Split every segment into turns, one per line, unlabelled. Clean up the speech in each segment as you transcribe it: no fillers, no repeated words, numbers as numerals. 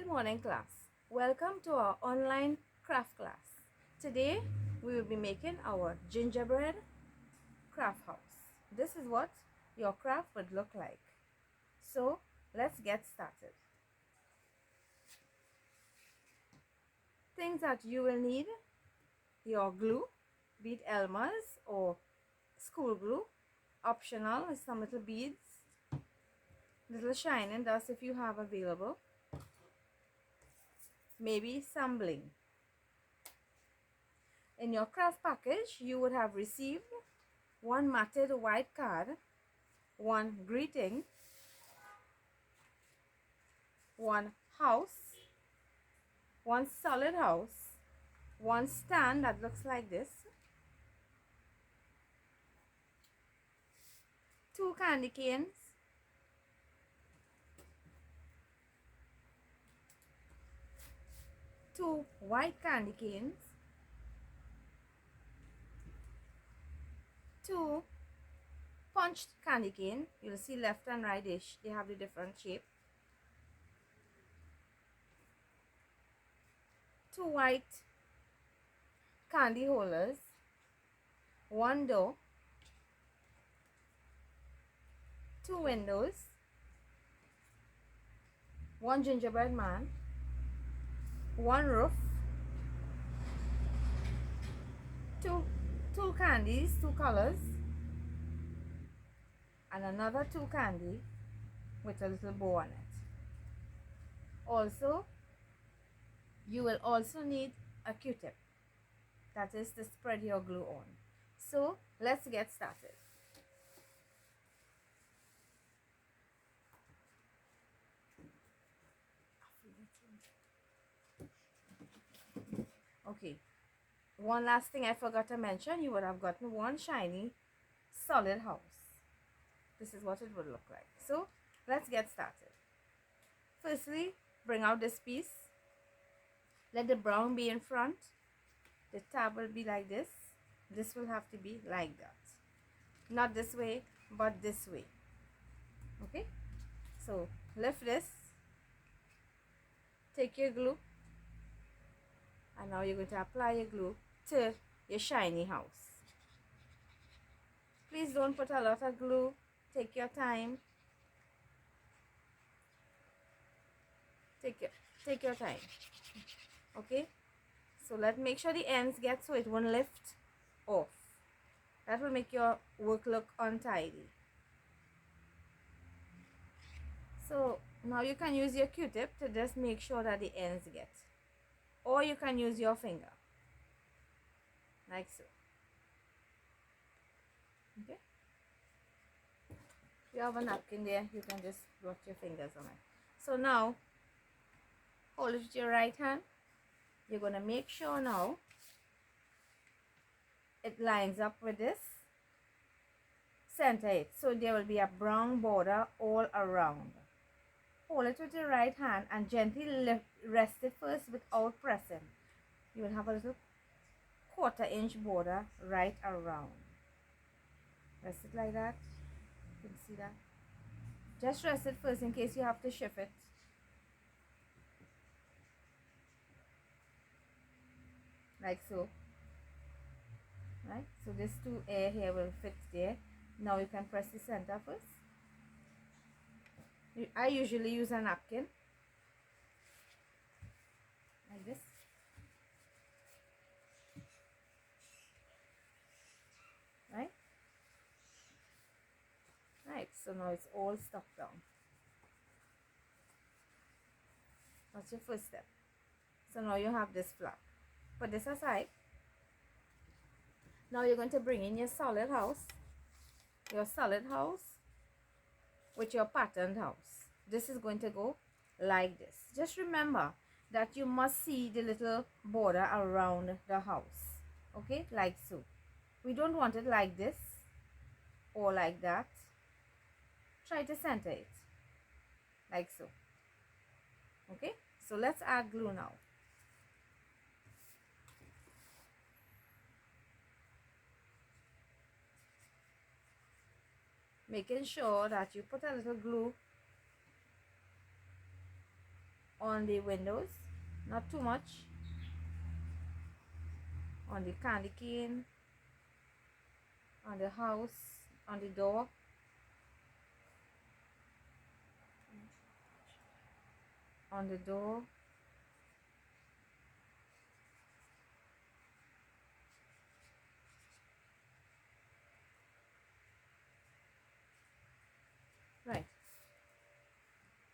Good morning, class. Welcome to our online craft class. Today we will be making our gingerbread craft house. This is what your craft would look like. So let's get started. Things that you will need: your glue, be it Elmer's or school glue. Optional is some little beads, little shining dust if you have available, maybe some bling. In your craft package, you would have received one matted white card, one greeting, one house, one solid house, one stand that looks like this, two candy canes, two white candy canes, two punched candy cane. You'll see left and right dish, they have the different shape. Two white candy holders, one door, two windows, one gingerbread man, one roof, two candies, two colors, and another two candy with a little bow on it. Also, you will also need a Q-tip, that is to spread your glue on. So let's get started. Okay, one last thing I forgot to mention: you would have gotten one shiny solid house. This is what it would look like. So let's get started. Firstly, bring out this piece. Let the brown be in front. The tab will be like this. This will have to be like that. Not this way, but this way. Okay? So lift this. Take your glue. And now you're going to apply your glue to your shiny house. Please don't put a lot of glue. Take your time. Take your time. Okay? So let's make sure the ends get so it won't lift off. That will make your work look untidy. So now you can use your Q-tip to just make sure that the ends get. Or you can use your finger. Like so. Okay? If you have a napkin there, you can just rub your fingers on it. So now, hold it with your right hand. You're going to make sure now it lines up with this. Center it so there will be a brown border all around. Hold it with your right hand and gently rest it first without pressing. You will have a little 1/4 inch border right around. Rest it like that. You can see that. Just rest it first in case you have to shift it. Like so. Right? So this 2 air here will fit there. Now you can press the center first. I usually use a napkin. Like this. Right? Right, so now it's all stuck down. That's your first step. So now you have this flap. Put this aside. Now you're going to bring in your solid house with your patterned house. This is going to go like this. Just remember that you must see the little border around the house. Okay, like so. We don't want it like this or like that. Try to center it like so. Okay, so let's add glue now. Making sure that you put a little glue on the windows, not too much, on the candy cane, on the house, on the door, on the door. Right.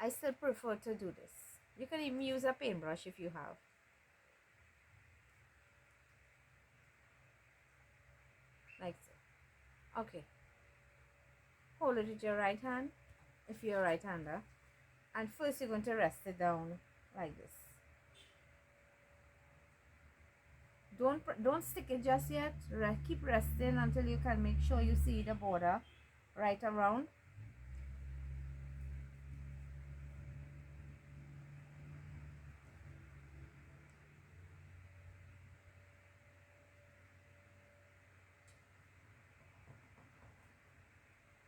I still prefer to do this. You can even use a paintbrush if you have. Like so. Okay. Hold it with your right hand if you're a right hander. And first you're going to rest it down like this. Don't stick it just yet. Keep resting until you can make sure you see the border right around.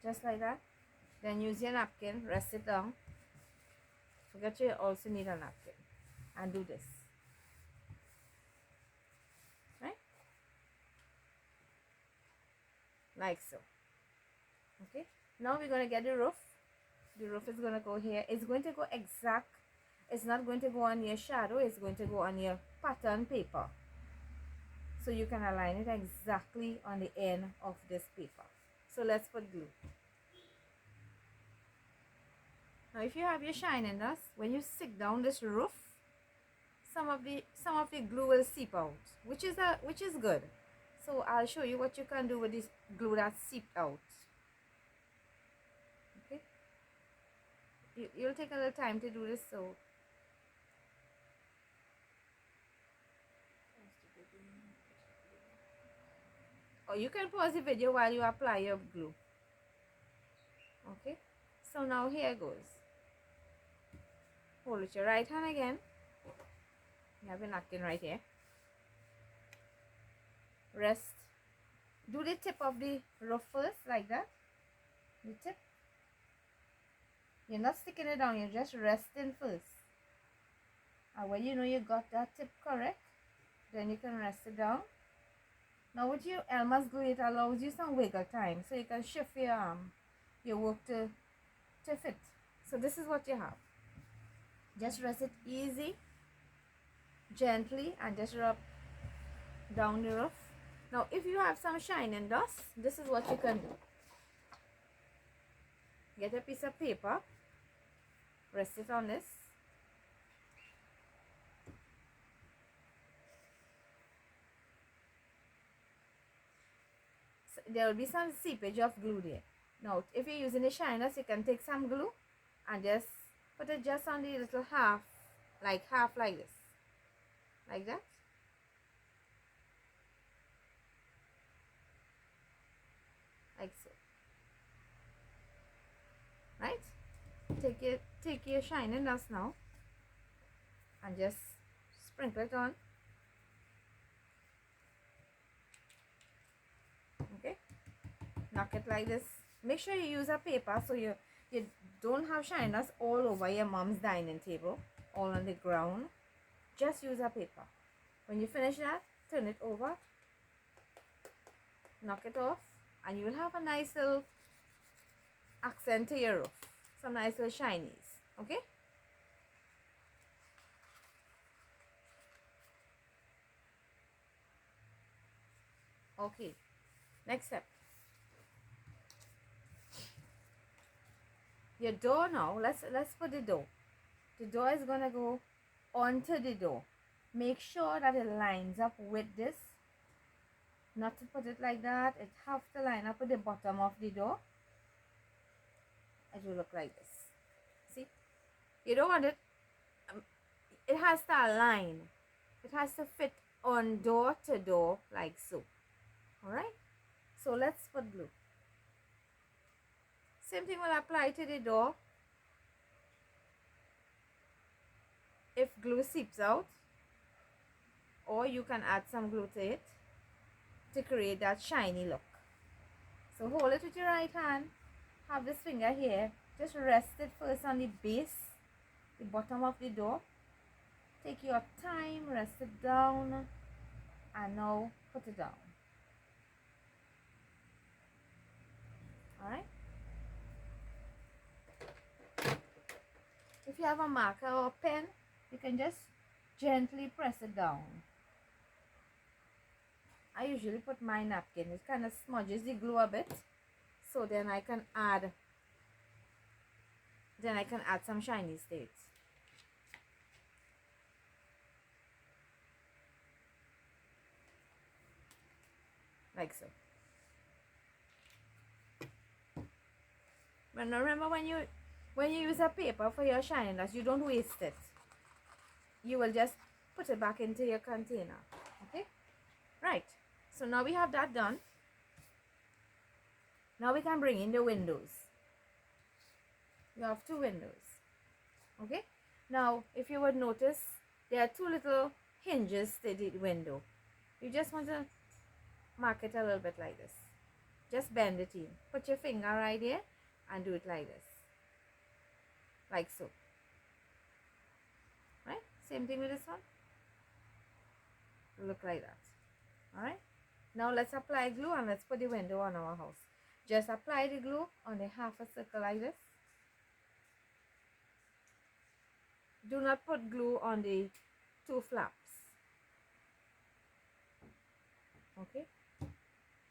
Just like that. Then use your napkin, rest it down. Forget you also need a napkin. And do this. Right? Like so. Okay. Now we're going to get the roof. The roof is going to go here. It's going to go exact. It's not going to go on your shadow. It's going to go on your pattern paper. So you can align it exactly on the end of this paper. So let's put glue. Now if you have your shining dust, when you stick down this roof, some of the glue will seep out, which is good. So I'll show you what you can do with this glue that seeped out. Okay, you'll take a little time to do this, so or you can pause the video while you apply your glue. Okay, so now here goes. Hold with your right hand again. You have your napkin right here. Rest. Do the tip of the roof first, like that. The tip. You're not sticking it down, you're just resting first. And when you know you got that tip correct, then you can rest it down. Now with your Elmer's glue, it allows you some wiggle time, so you can shift your work to fit. So this is what you have. Just rest it easy, gently, and just rub down the roof. Now if you have some shining dust, this is what you can do. Get a piece of paper, rest it on this. So there will be some seepage of glue there. Now if you're using the shiners, you can take some glue and just put it just on the little half like this, like that. Like so. Right? Take your shining dust now and just sprinkle it on. Okay, knock it like this. Make sure you use a paper so you don't have shine dust all over your mom's dining table, all on the ground. Just use a paper. When you finish that, turn it over, knock it off, and you will have a nice little accent to your roof. Some nice little shinies. Okay? Okay. Next step. Your door now, let's put the door. The door is gonna go onto the door. Make sure that it lines up with this. Not to put it like that. It have to line up with the bottom of the door. It will look like this. See? You don't want it. It has to align. It has to fit on door to door like so. Alright? So let's put glue. Same thing will apply to the door. If glue seeps out, or you can add some glue to it to create that shiny look. So hold it with your right hand. Have this finger here. Just rest it first on the base, the bottom of the door. Take your time, rest it down, and now put it down. Alright? If you have a marker or a pen, you can just gently press it down. I usually put my napkin. It kind of smudges the glue a bit. So then I can add some shiny states. Like so. But now remember, when you use a paper for your shiny dots, you don't waste it. You will just put it back into your container. Okay? Right. So now we have that done. Now we can bring in the windows. You have 2 windows. Okay? Now, if you would notice, there are 2 little hinges to the window. You just want to mark it a little bit like this. Just bend it in. Put your finger right there and do it like this. Like so. Right? Same thing with this one. Look like that. Alright? Now let's apply glue and let's put the window on our house. Just apply the glue on the half a circle like this. Do not put glue on the 2 flaps. Okay?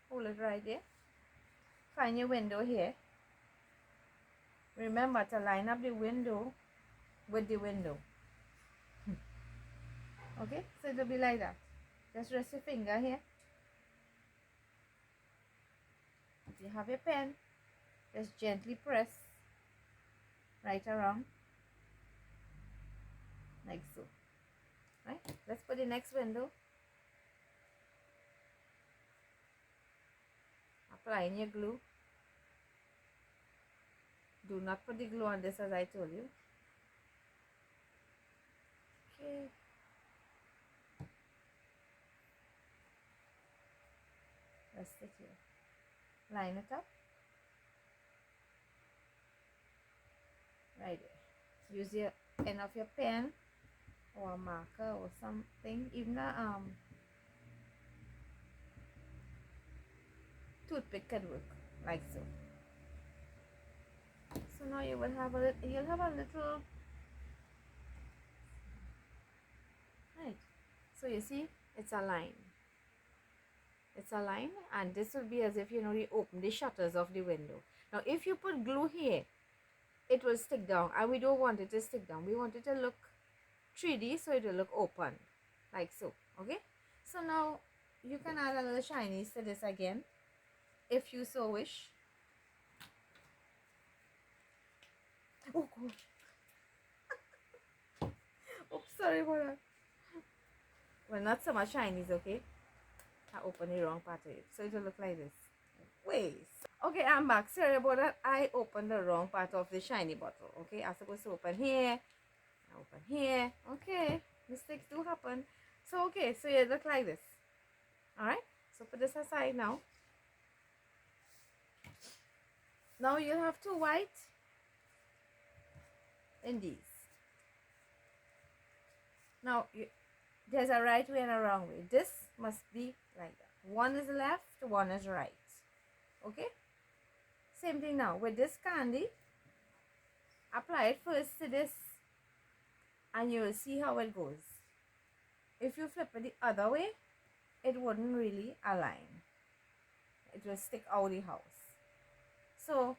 Hold it right there. Find your window here. Remember to line up the window with the window. Okay? So it'll be like that. Just rest your finger here. If you have your pen, just gently press right around. Like so. Right? Let's put the next window. Applying your glue. Do not put the glue on this, as I told you. Okay. Rest it here. Line it up. Right there. Use your end of your pen or a marker or something. Even a toothpick can work. Like so. So now you will have you'll have a little, right? So you see, it's a line. It's a line, and this will be as if, you know, you open the shutters of the window. Now if you put glue here, it will stick down, and we don't want it to stick down. We want it to look 3D, so it will look open, like so. Okay? So now you can add a little shinies to this again, if you so wish. Oh God. Oops, sorry about that. Well, not so much shinies, okay? I opened the wrong part of it, so it will look like this. Wait. Okay, I'm back. Sorry about that. I opened the wrong part of the shiny bottle. Okay, I'm supposed to open here. I open here. Okay, mistakes do happen. So okay, so it look like this. Alright, so put this aside now. Now you'll have 2 white in these. Now there's a right way and a wrong way. This must be like that. One is left, one is right. Okay? Same thing now with this candy. Apply it first to this, and you will see how it goes. If you flip it the other way, it wouldn't really align. It will stick out the house. So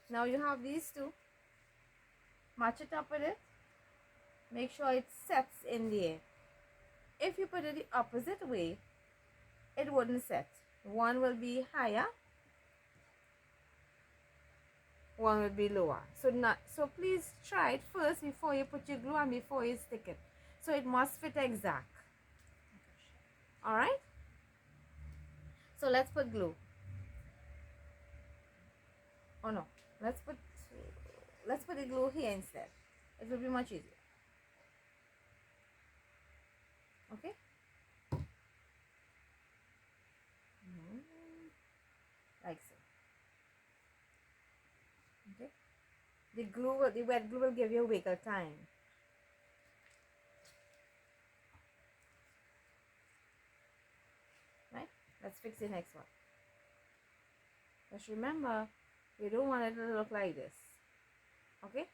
now you have these 2. Match it up with it. Make sure it sets in there. If you put it the opposite way, it wouldn't set. One will be higher, one will be lower. So please try it first before you put your glue and before you stick it. So it must fit exact. Alright? So let's put glue. Oh no, let's put the glue here instead. It will be much easier. Okay? Like so. Okay? The wet glue will give you a wiggle time. Let's fix the next one. Just remember, you don't want it to look like this. Okay?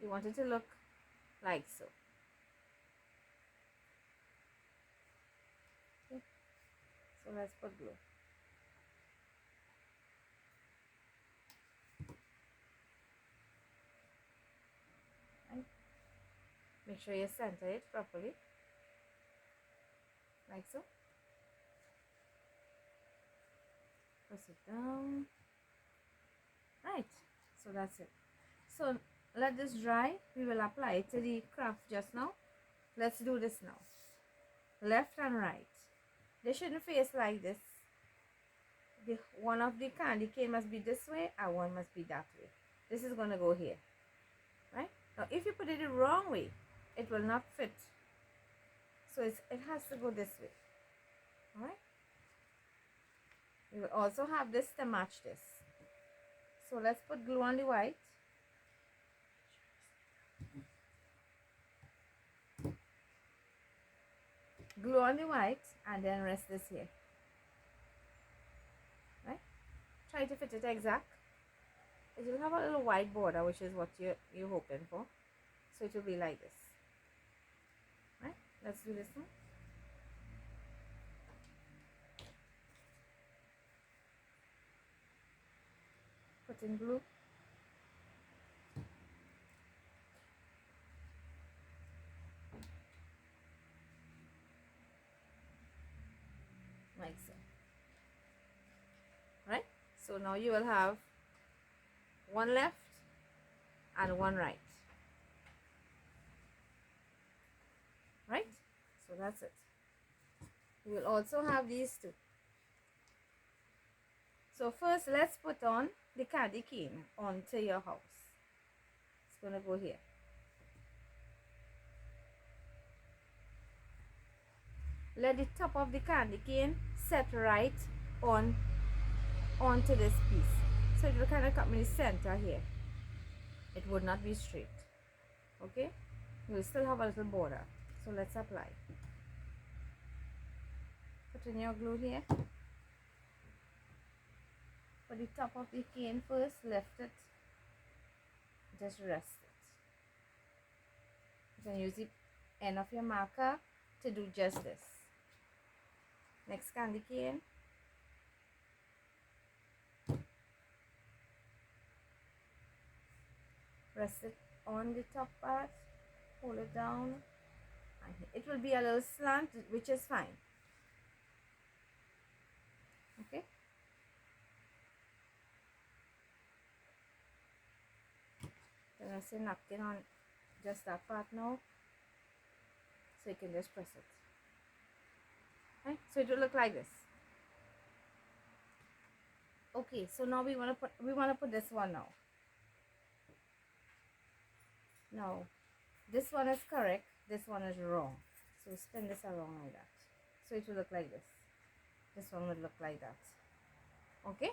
You want it to look like so. Okay? So let's put glue. Right? Make sure you center it properly. Like so. Press it down. Right. So that's it. So let this dry. We will apply it to the craft just now. Let's do this now. Left and right. They shouldn't face like this. One of the candy cane must be this way and one must be that way. This is going to go here. Right? Now if you put it the wrong way, it will not fit. So it has to go this way. Alright? We will also have this to match this. So let's put glue on the white. Glue on the white and then rest this here. Right? Try to fit it exact. It will have a little white border, which is what you're hoping for. So it will be like this. Right? Let's do this one. Put in glue. Like so. Right? So now you will have one left and one right. Right? So that's it. You will also have these two. So first let's put on the candy cane onto your house. It's going to go here. Let the top of the candy cane set right onto this piece. So it will kind of come in the center here. It would not be straight. Okay? You will still have a little border. So let's apply. Put in your glue here. For the top of the cane first, lift it. Just rest it. You can use the end of your marker to do just this. Next candy cane. Rest it on the top part. Hold it down. And it will be a little slant, which is fine. Okay. Then I say napkin on just that part now. So you can just press it. Right? So it will look like this. Okay, so now we want to put this one now. Now, this one is correct, this one is wrong. So spin this around like that. So it will look like this. This one will look like that. Okay?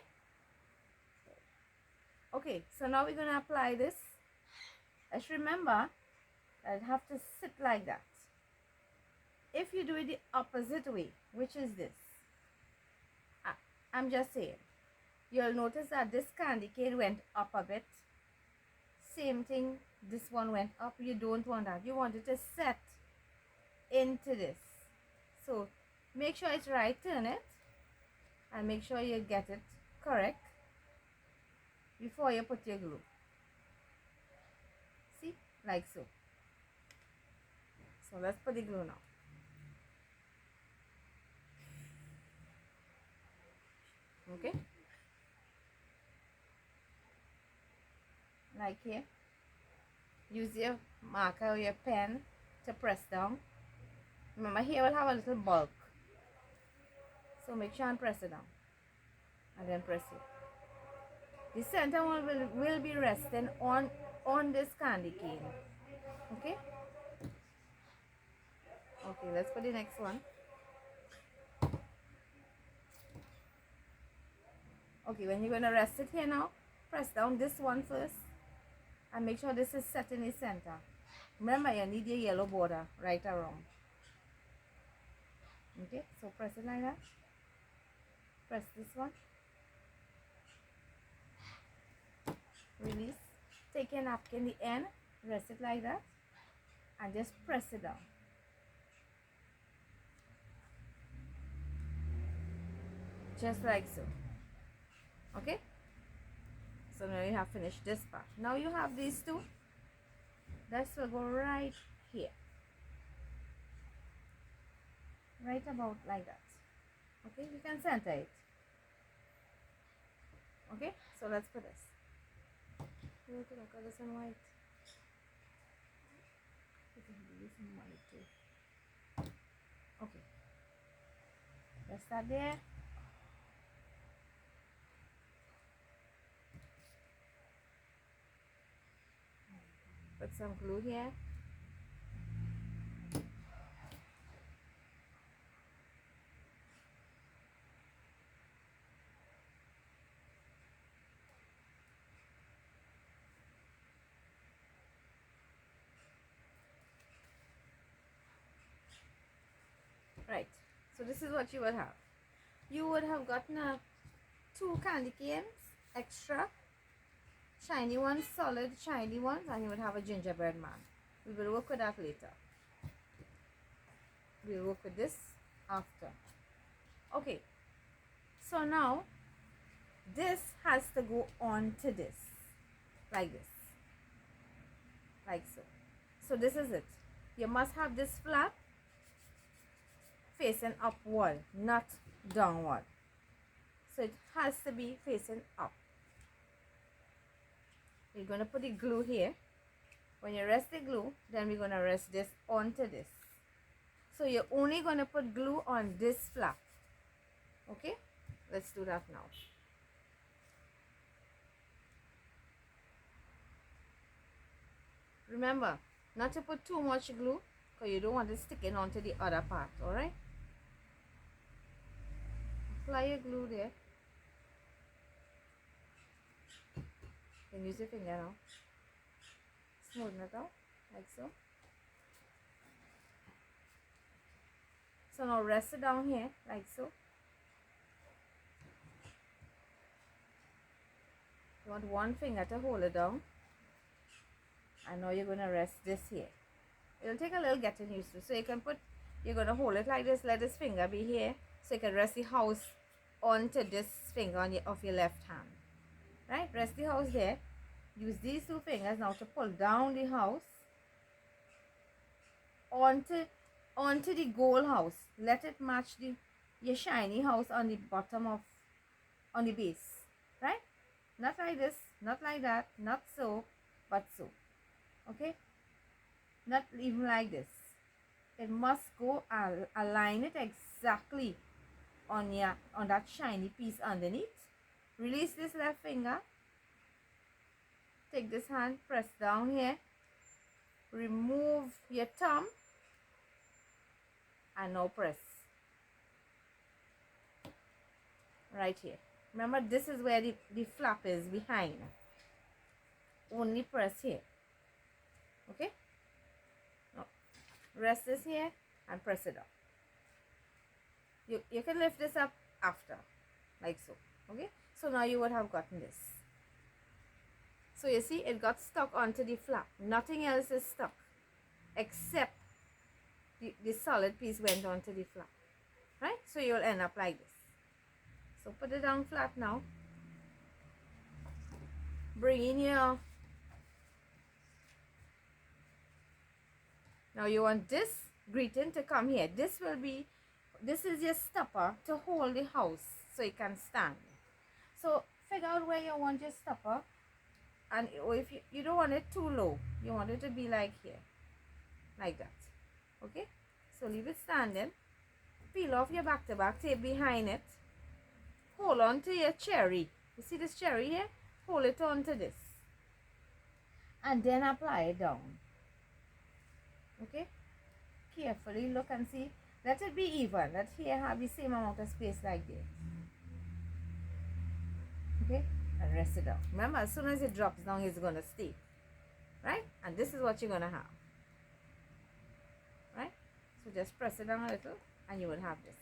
Okay, so now we're going to apply this. Let's remember that it have to sit like that. If you do it the opposite way, which is this, I'm just saying, you'll notice that this candy cane went up a bit. Same thing, this one went up. You don't want that. You want it to set into this. So make sure it's right, turn it, and make sure you get it correct before you put your glue. See, like so. So let's put the glue now. Okay, like here. Use your marker or your pen to press down. Remember, here will have a little bulk, so make sure and press it down and then press it. The center one will be resting on this candy cane. Okay, let's put the next one. Okay, when you're going to rest it here now, press down this one first and make sure this is set in the center. Remember, you need your yellow border right around. Okay, so press it like that. Press this one. Release. Take your napkin, the end, rest it like that, and just press it down. Just like so. Okay? So now you have finished this part. Now you have these two. This will go right here. Right about like that. Okay, you can center it. Okay, so let's put this. Look at the colors in white. You can do this in white too. Okay, let's start there. Put some glue here. Right, so this is what you would have. You would have gotten two candy canes extra, shiny ones, solid shiny ones, and you would have a gingerbread man. We will work with that later. We'll work with this after. Okay, so now this has to go on to this, like this, like so. So this is it. You must have this flap facing upward, not downward. So it has to be facing up. We're going to put the glue here. When you rest the glue, then we're going to rest this onto this. So you're only going to put glue on this flap. Okay? Let's do that now. Remember, not to put too much glue, because you don't want it sticking onto the other part, alright? Apply your glue there. You can use your finger now. Smoothen it out, like so. So now rest it down here, like so. You want one finger to hold it down. And now you're going to rest this here. It'll take a little getting used to. So you can put, you're going to hold it like this, let this finger be here. So you can rest the house onto this finger on of your left hand. Right? Rest the house there. Use these two fingers now to pull down the house onto the gold house. Let it match your shiny house on the bottom of, on the base. Right? Not like this, not like that, not so, but so. Okay? Not even like this. It must go align it exactly on that shiny piece underneath. Release this left finger. Take this hand, press down here. Remove your thumb. And now press. Right here. Remember, this is where the flap is behind. Only press here. Okay? Now, rest this here and press it up. You can lift this up after, like so. Okay? So now you would have gotten this. So you see, it got stuck onto the flap. Nothing else is stuck except the solid piece went onto the flap. Right? So you'll end up like this. So put it down flat now. Bring in your... Now you want this greeting to come here. This is your stopper to hold the house so it can stand. So figure out where you want your stopper. And if you don't want it too low, you want it to be like here, like that. Okay, so leave it standing. Peel off your back-to-back tape behind it. Hold on to your cherry. You see this cherry here? Hold it on to this. And then apply it down. Okay, carefully look and see. Let it be even. Let here have the same amount of space like this. Okay, and rest it down. Remember, as soon as it drops down, it's going to stay. Right? And this is what you're going to have. Right? So just press it down a little and you would have this.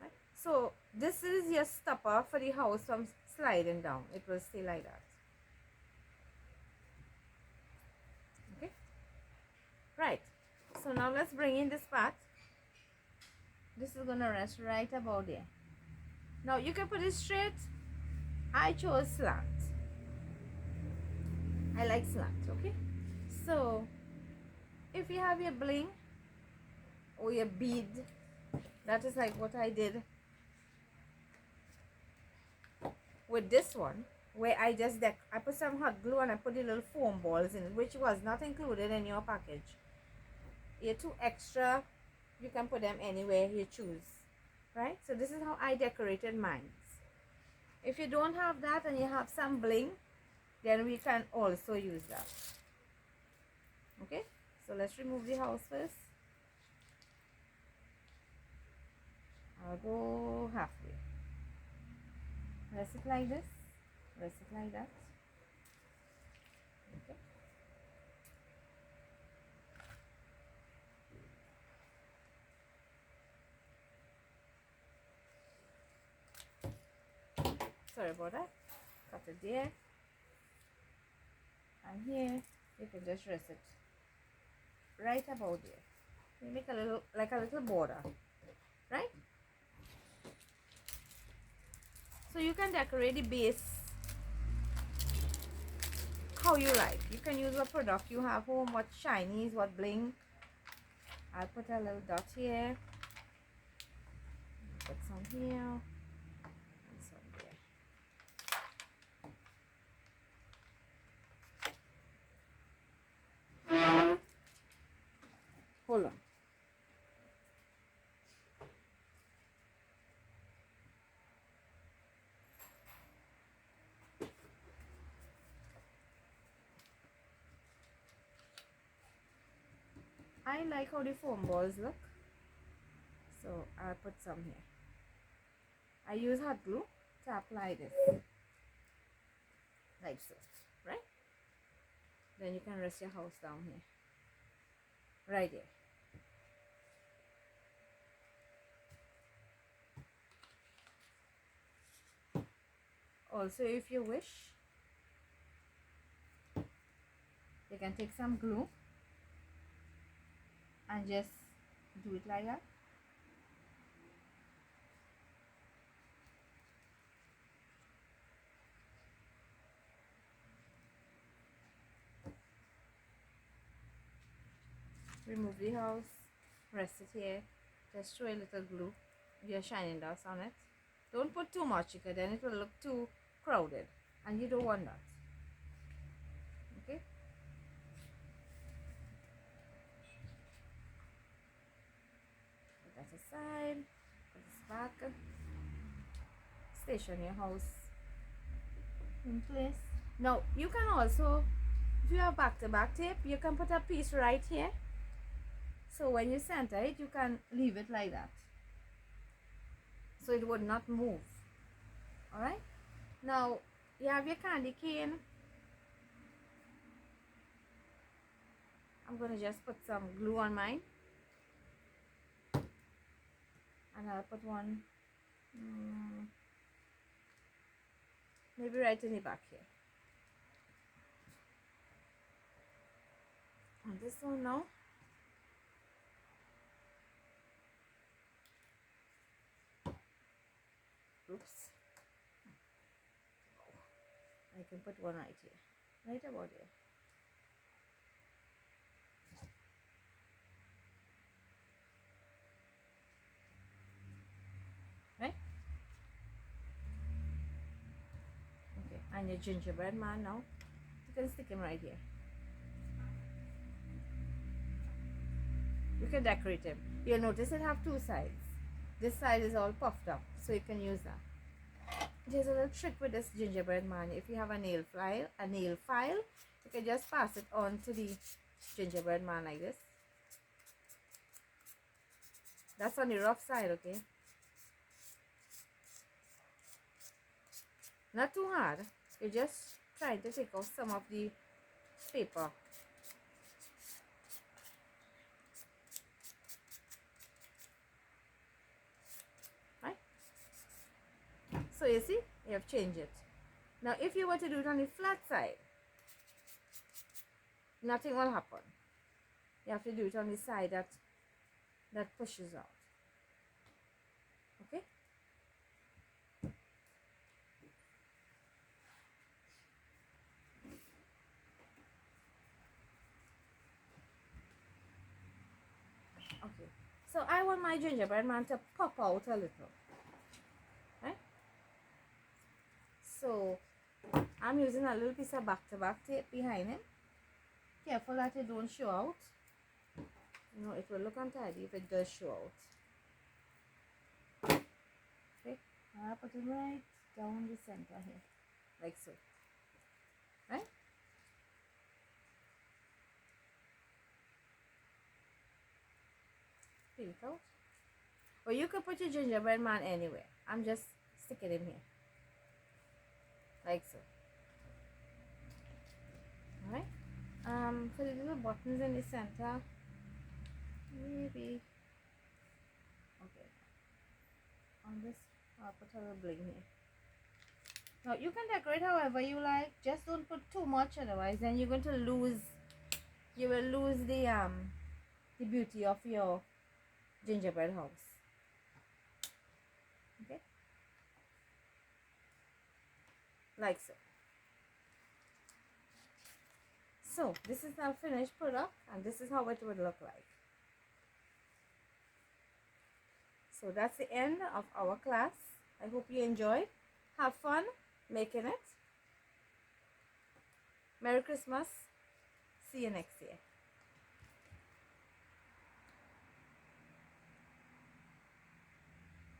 Right? So this is your stopper for the house from sliding down. It will stay like that. Okay, right. So now let's bring in this part. This is gonna rest right about there. Now you can put it straight. I chose slant. I like slant. Okay, so if you have your bling or your bead, that is like what I did with this one, where I put some hot glue and I put the little foam balls in it, which was not included in your package. Your 2 extra, you can put them anywhere you choose, right? So this is how I decorated mine. If you don't have that and you have some bling, then we can also use that. Okay, so let's remove the house first. I'll go halfway. Rest it like this, rest it like that. Okay. Sorry about that. Cut it there. And here, you can just rest it right about there. You make a little, like a little border, right? So you can decorate the base how you like. You can use what product you have home, what shinies, what bling. I'll put a little dot here, put some here, and some there. Hold on. I like how the foam balls look, so I'll put some here. I use hot glue to apply this, like so, right? Then you can rest your house down here, right there. Also, if you wish, you can take some glue and just do it like that. Remove the house, rest it here, just throw a little glue, your shining dust on it. Don't put too much because then it will look too crowded and you don't want that. Okay, put that aside, put this back, station your house in place. Now you can also, if you have back-to-back tape, you can put a piece right here, so when you center it you can leave it like that so it would not move. All right, now you have your candy cane. I'm gonna just put some glue on mine, and I'll put one maybe right in the back here. And this one now, oops, I can put one right here, right about there. Right? Okay, and your gingerbread man now, you can stick him right here. You can decorate him. You'll notice it have 2 sides. This side is all puffed up, so you can use that. There's a little trick with this gingerbread man. If you have a nail file, you can just pass it on to the gingerbread man like this. That's on the rough side, okay? Not too hard. You're just trying to take off some of the paper. So you see, you have changed it. Now if you were to do it on the flat side, nothing will happen. You have to do it on the side that pushes out. Okay? Okay. So I want my gingerbread man to pop out a little. Right? So I'm using a little piece of back-to-back tape behind him. Careful that it don't show out. You know, it will look untidy if it does show out. Okay, I put it right down the center here, like so. Right? Peel it out. Or you could put your gingerbread man anywhere. I'm just sticking him here, like so. Alright? For the little buttons in the center, maybe. Okay. On this, I'll put a little bling here. Now you can decorate however you like. Just don't put too much, otherwise then you're going to lose. You will lose the beauty of your gingerbread house. Okay, like so. So this is our finished product, and this is how it would look like. So that's the end of our class. I hope you enjoyed. Have fun making it. Merry Christmas. See you next year.